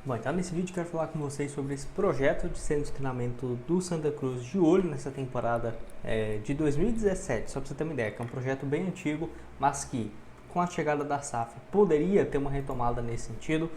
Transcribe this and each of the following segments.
Bom, então nesse vídeo eu quero falar com vocês sobre esse projeto de centro de treinamento do Santa Cruz, de olho nessa temporada de 2017, só para você ter uma ideia, que é um projeto bem antigo, mas que com a chegada da SAF poderia ter uma retomada nesse sentido.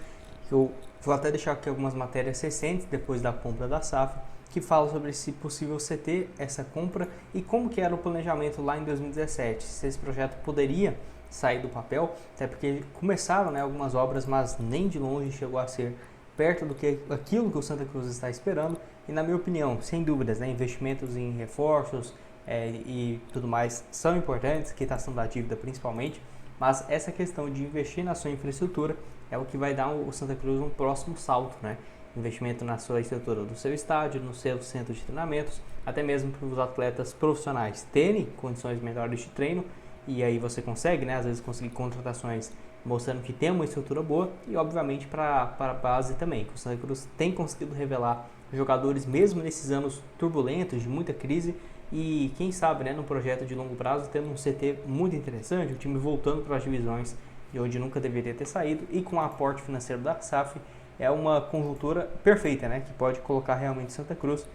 Eu vou até deixar aqui algumas matérias recentes depois da compra da SAF, que falam sobre se possível CT essa compra e como que era o planejamento lá em 2017, se esse projeto poderia sair do papel, até porque começaram, né, algumas obras, mas nem de longe chegou a ser perto do que aquilo que o Santa Cruz está esperando. E na minha opinião, sem dúvidas, né, investimentos em reforços e tudo mais são importantes, quitação da dívida principalmente, mas essa questão de investir na sua infraestrutura é o que vai dar o Santa Cruz um próximo salto, né? Investimento na sua estrutura do seu estádio, no seu centro de treinamentos, até mesmo para os atletas profissionais terem condições melhores de treino, e aí você consegue, né, às vezes conseguir contratações mostrando que tem uma estrutura boa, e obviamente para a base também, que o Santa Cruz tem conseguido revelar jogadores mesmo nesses anos turbulentos, de muita crise, e quem sabe, né, no projeto de longo prazo, tendo um CT muito interessante, o time voltando para as divisões de onde nunca deveria ter saído, e com o aporte financeiro da SAF, é uma conjuntura perfeita, né, que pode colocar realmente Santa Cruz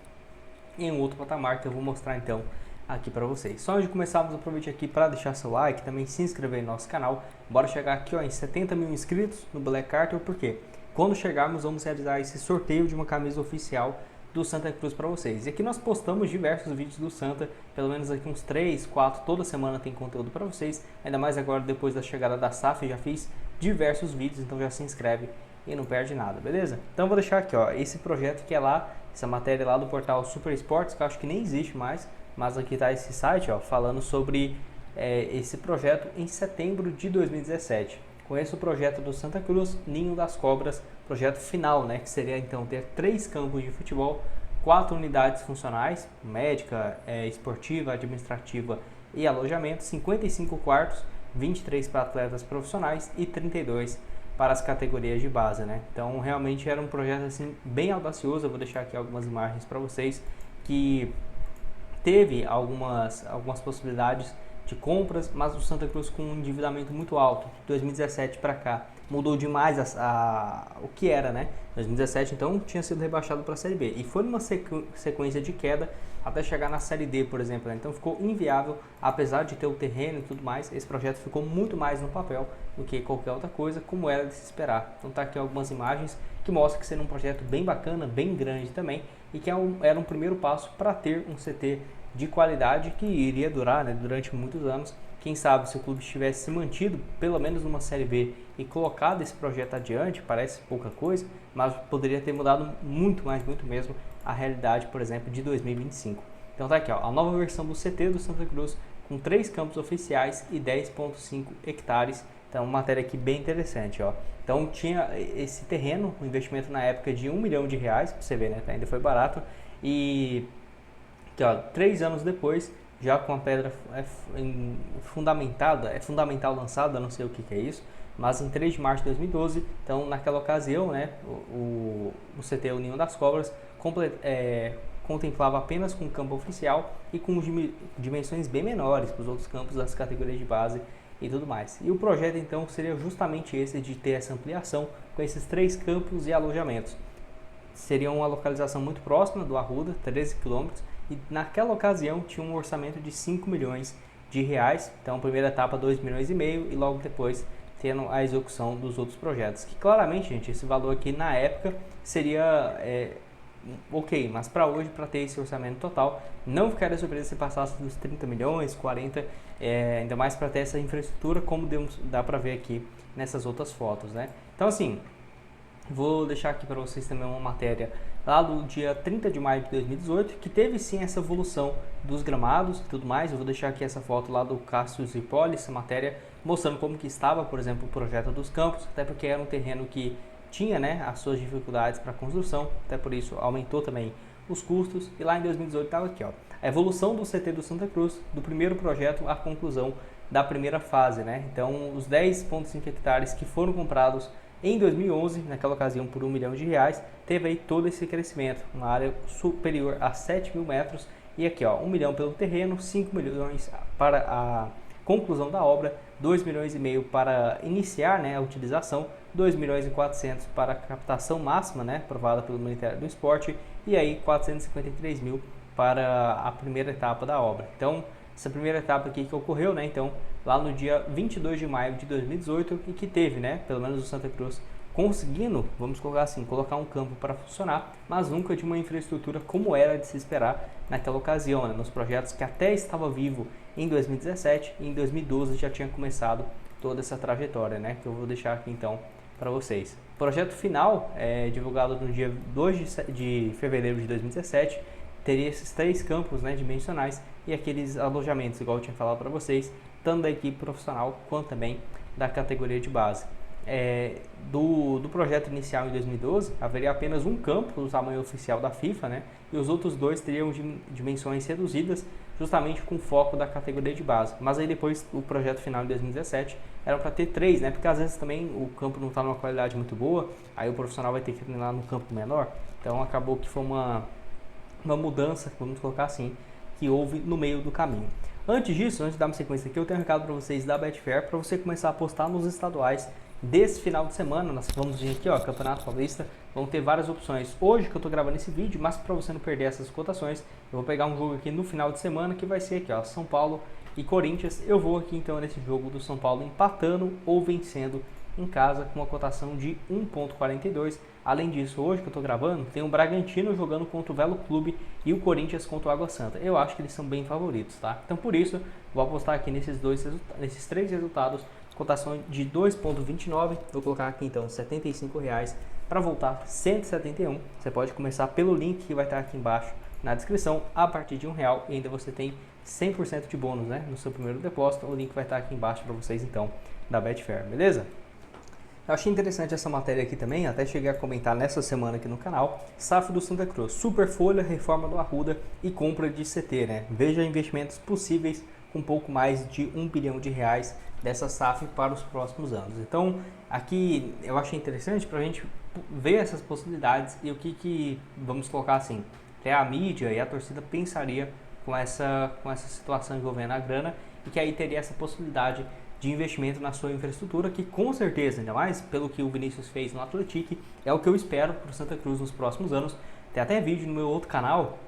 em um outro patamar, que eu vou mostrar então aqui para vocês. Só antes de começarmos, aproveite aqui para deixar seu like, também se inscrever no nosso canal. Bora chegar aqui em 70 mil inscritos no Black Carter, porque quando chegarmos vamos realizar esse sorteio de uma camisa oficial do Santa Cruz para vocês. E aqui nós postamos diversos vídeos do Santa, pelo menos aqui uns 3, 4, toda semana tem conteúdo para vocês, ainda mais agora depois da chegada da SAF, já fiz diversos vídeos, então já se inscreve e não perde nada, beleza? Então eu vou deixar aqui, ó, esse projeto que é lá, essa matéria lá do portal Super Esportes, que eu acho que nem existe mais, mas aqui está esse site, ó, falando sobre esse projeto em setembro de 2017. Conheço o projeto do Santa Cruz, Ninho das Cobras, projeto final, né, que seria então ter 3 campos de futebol, 4 unidades funcionais, médica, esportiva, administrativa e alojamento, 55 quartos, 23 para atletas profissionais e 32 para as categorias de base, né? Então realmente era um projeto assim bem audacioso. Eu vou deixar aqui algumas imagens para vocês, que teve algumas possibilidades de compras, mas o Santa Cruz com um endividamento muito alto. De 2017 para cá mudou demais o que era, né? 2017 então tinha sido rebaixado para a Série B e foi numa sequência de queda até chegar na Série D, por exemplo, né? Então ficou inviável, apesar de ter o terreno e tudo mais. Esse projeto ficou muito mais no papel do que qualquer outra coisa, como era de se esperar. Então tá aqui algumas imagens que mostram que seria um projeto bem bacana, bem grande também, e que era um primeiro passo para ter um CT de qualidade que iria durar, né, durante muitos anos. Quem sabe se o clube tivesse se mantido pelo menos numa Série B e colocado esse projeto adiante, parece pouca coisa, mas poderia ter mudado muito mais, muito mesmo, a realidade, por exemplo, de 2025. Então tá aqui, ó, a nova versão do CT do Santa Cruz, com 3 campos oficiais e 10,5 hectares. Então, uma matéria aqui bem interessante, ó. Então, tinha esse terreno, um investimento na época de R$1 milhão, pra você ver, né? Ainda foi barato. E, aqui, ó, 3 anos depois, já com a pedra fundamentada, fundamental lançada, não sei o que é isso, mas em 3 de março de 2012, então naquela ocasião, né, o CT Ninho das Cobras contemplava apenas com o campo oficial e com dimensões bem menores para os outros campos das categorias de base e tudo mais. E o projeto então seria justamente esse, de ter essa ampliação com esses 3 campos e alojamentos. Seria uma localização muito próxima do Arruda, 13 quilômetros, e naquela ocasião tinha um orçamento de R$5 milhões. Então primeira etapa 2,5 milhões e logo depois tendo a execução dos outros projetos, que claramente, gente, esse valor aqui na época seria ok, mas para hoje, para ter esse orçamento total, não ficaria surpresa se passasse dos 30 milhões, 40, ainda mais para ter essa infraestrutura, como dá para ver aqui nessas outras fotos, né? Então assim, vou deixar aqui para vocês também uma matéria lá do dia 30 de maio de 2018, que teve sim essa evolução dos gramados e tudo mais. Eu vou deixar aqui essa foto lá do Cássio Zipoli, essa matéria mostrando como que estava, por exemplo, o projeto dos campos, até porque era um terreno que tinha, né, as suas dificuldades para construção, até por isso aumentou também os custos. E lá em 2018 estava aqui, ó, a evolução do CT do Santa Cruz, do primeiro projeto à conclusão da primeira fase, né? Então os 10,5 hectares que foram comprados em 2011, naquela ocasião por R$1 milhão, teve aí todo esse crescimento, uma área superior a 7 mil metros, e aqui, ó, 1 milhão pelo terreno, 5 milhões para a conclusão da obra, 2,5 milhões para iniciar, né, a utilização, 2.400.000 para a captação máxima, né, aprovada pelo Ministério do Esporte, e aí 453 mil para a primeira etapa da obra. Então, essa primeira etapa aqui que ocorreu, né, então, lá no dia 22 de maio de 2018, e que teve, né, pelo menos o Santa Cruz, conseguindo, vamos colocar assim, colocar um campo para funcionar, mas nunca de uma infraestrutura como era de se esperar naquela ocasião, né, nos projetos que até estava vivo em 2017 e em 2012 já tinha começado toda essa trajetória, né, que eu vou deixar aqui então para vocês. O projeto final, divulgado no dia 2 de fevereiro de 2017, teria esses 3 campos, né, dimensionais e aqueles alojamentos, igual eu tinha falado para vocês, tanto da equipe profissional quanto também da categoria de base. Do projeto inicial em 2012, haveria apenas um campo do tamanho oficial da FIFA, né, e os outros 2 teriam dimensões reduzidas, justamente com foco da categoria de base. Mas aí depois, o projeto final em 2017, era para ter 3, né, porque às vezes também o campo não está numa qualidade muito boa, aí o profissional vai ter que treinar no campo menor, então acabou que foi uma mudança, vamos colocar assim, que houve no meio do caminho. Antes disso, antes de dar uma sequência aqui, eu tenho um recado para vocês da Betfair, para você começar a apostar nos estaduais desse final de semana. Nós vamos vir aqui, ó, Campeonato Paulista, vão ter várias opções hoje que eu tô gravando esse vídeo, mas para você não perder essas cotações, eu vou pegar um jogo aqui no final de semana que vai ser aqui, ó, São Paulo e Corinthians. Eu vou aqui então nesse jogo do São Paulo empatando ou vencendo em casa com uma cotação de 1.42. Além disso, hoje que eu tô gravando, tem o Bragantino jogando contra o Velo Clube e o Corinthians contra o Água Santa. Eu acho que eles são bem favoritos, tá? Então por isso, vou apostar aqui nesses 3 resultados, cotação de 2.29, vou colocar aqui então R$ 75 para voltar 171. Você pode começar pelo link que vai estar aqui embaixo na descrição, a partir de R$1, e ainda você tem 100% de bônus, né, no seu primeiro depósito. O link vai estar aqui embaixo para vocês então, da Betfair, beleza? Eu achei interessante essa matéria aqui também, até cheguei a comentar nessa semana aqui no canal. SAF do Santa Cruz, Superfolha, reforma do Arruda e compra de CT, né? Veja investimentos possíveis com um pouco mais de R$1 bilhão dessa SAF para os próximos anos. Então, aqui eu achei interessante para a gente ver essas possibilidades e o que vamos colocar assim, até a mídia e a torcida pensaria com essa situação envolvendo a grana, e que aí teria essa possibilidade de investimento na sua infraestrutura, que com certeza, ainda mais pelo que o Vinícius fez no Atlético, é o que eu espero para o Santa Cruz nos próximos anos. Tem até vídeo no meu outro canal,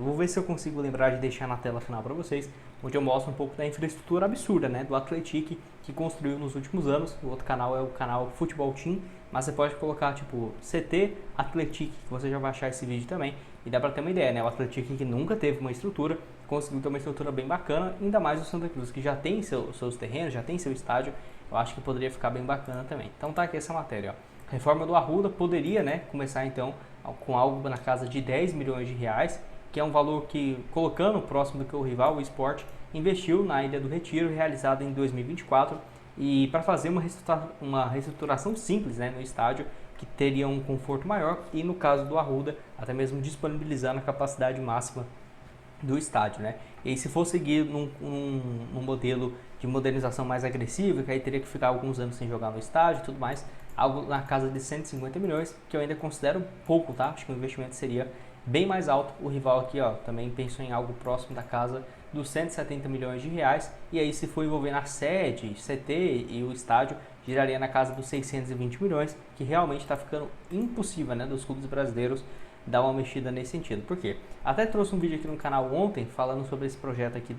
vou ver se eu consigo lembrar de deixar na tela final para vocês, onde eu mostro um pouco da infraestrutura absurda, né, do Atlético que construiu nos últimos anos. O outro canal é o canal Futebol Team, mas você pode colocar tipo CT Atlético, que você já vai achar esse vídeo também, e dá para ter uma ideia, né, o Atlético que nunca teve uma estrutura, conseguiu ter uma estrutura bem bacana, ainda mais o Santa Cruz, que já tem seus terrenos, já tem seu estádio. Eu acho que poderia ficar bem bacana também. Então tá aqui essa matéria, ó. Reforma do Arruda poderia, né, começar então com algo na casa de R$10 milhões, que é um valor que, colocando próximo do que o rival, o Sport, investiu na Ilha do Retiro, realizada em 2024, e para fazer uma reestruturação simples, né, no estádio, que teria um conforto maior, e no caso do Arruda, até mesmo disponibilizando a capacidade máxima do estádio, né? E aí, se for seguir num modelo de modernização mais agressivo, que aí teria que ficar alguns anos sem jogar no estádio e tudo mais, algo na casa de 150 milhões, que eu ainda considero pouco, tá? Acho que o investimento seria bem mais alto. O rival aqui, ó, também pensou em algo próximo da casa dos 170 milhões de reais, e aí se for envolver na sede, CT e o estádio, giraria na casa dos 620 milhões, que realmente está ficando impossível, né, dos clubes brasileiros dar uma mexida nesse sentido. Por quê? Até trouxe um vídeo aqui no canal ontem falando sobre esse projeto aqui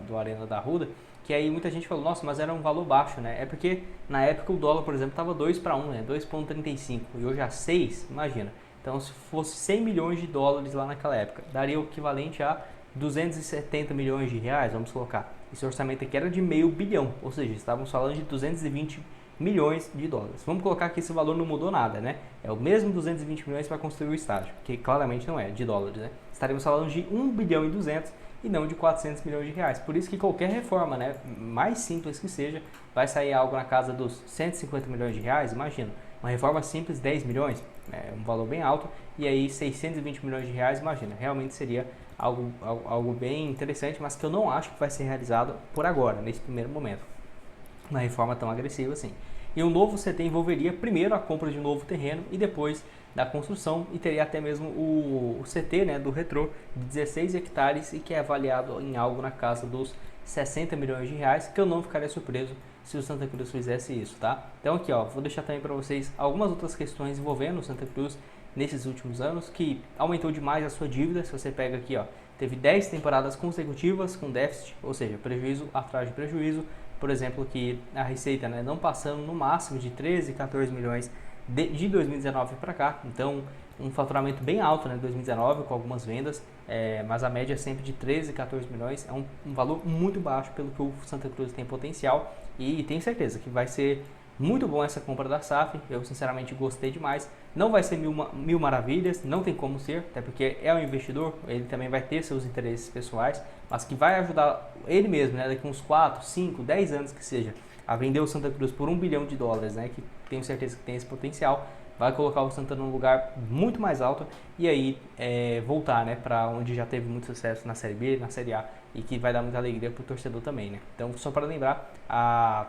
do Arena da Arruda, que aí muita gente falou, nossa, mas era um valor baixo, né? É porque na época o dólar, por exemplo, estava 2 para 1, né? 2,35, e hoje a 6, imagina. Então, se fosse 100 milhões de dólares lá naquela época, daria o equivalente a 270 milhões de reais, vamos colocar. Esse orçamento aqui era de meio bilhão, ou seja, estávamos falando de 220 milhões de dólares. Vamos colocar que esse valor não mudou nada, né? É o mesmo 220 milhões para construir o estádio, que claramente não é de dólares, né? Estaremos falando de 1 bilhão e 200 e não de 400 milhões de reais. Por isso que qualquer reforma, né, mais simples que seja, vai sair algo na casa dos 150 milhões de reais, imagina. Uma reforma simples, 10 milhões, é um valor bem alto, e aí 620 milhões de reais, imagina. Realmente seria algo bem interessante, mas que eu não acho que vai ser realizado por agora, nesse primeiro momento, uma reforma tão agressiva assim. E o novo CT envolveria primeiro a compra de um novo terreno e depois da construção, e teria até mesmo o CT, né, do Retrô, de 16 hectares, e que é avaliado em algo na casa dos 60 milhões de reais, que eu não ficaria surpreso se o Santa Cruz fizesse isso, tá? Então aqui, ó, vou deixar também para vocês algumas outras questões envolvendo o Santa Cruz nesses últimos anos, que aumentou demais a sua dívida. Se você pega aqui, ó, teve 10 temporadas consecutivas com déficit, ou seja, prejuízo atrás de prejuízo. Por exemplo, que a receita, né, não passando no máximo de 13, 14 milhões de 2019 para cá. Então, um faturamento bem alto, né, 2019, com algumas vendas, mas a média é sempre de 13, 14 milhões. É um valor muito baixo pelo que o Santa Cruz tem potencial, e tenho certeza que vai ser muito bom essa compra da SAF. Eu sinceramente gostei demais. Não vai ser mil maravilhas, não tem como ser, até porque é um investidor, ele também vai ter seus interesses pessoais, mas que vai ajudar ele mesmo, né, daqui uns 4, 5, 10 anos que seja, a vender o Santa Cruz por $1 bilhão, né, que tenho certeza que tem esse potencial. Vai colocar o Santa num lugar muito mais alto e aí voltar, né, para onde já teve muito sucesso na Série B, na Série A, e que vai dar muita alegria para o torcedor também, né. Então, só para lembrar, a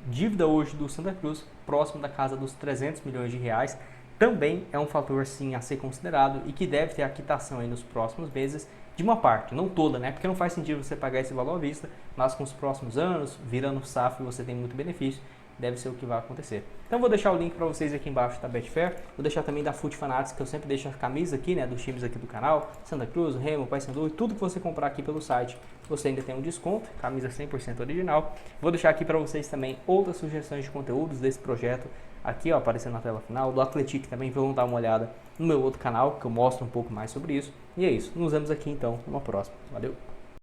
dívida hoje do Santa Cruz, próximo da casa dos 300 milhões de reais, também é um fator sim a ser considerado e que deve ter a quitação aí nos próximos meses de uma parte, não toda, né? Porque não faz sentido você pagar esse valor à vista, mas com os próximos anos, virando SAF, você tem muito benefício, deve ser o que vai acontecer. Então vou deixar o link para vocês aqui embaixo da Betfair, vou deixar também da Fute Fanatics, que eu sempre deixo a camisa aqui, né, dos times aqui do canal, Santa Cruz, Remo, Paysandu, e tudo que você comprar aqui pelo site, você ainda tem um desconto, camisa 100% original. Vou deixar aqui para vocês também outras sugestões de conteúdos desse projeto, aqui ó, aparecendo na tela final, do Atletic também, vão dar uma olhada no meu outro canal, que eu mostro um pouco mais sobre isso. E é isso, nos vemos aqui então numa próxima. Valeu!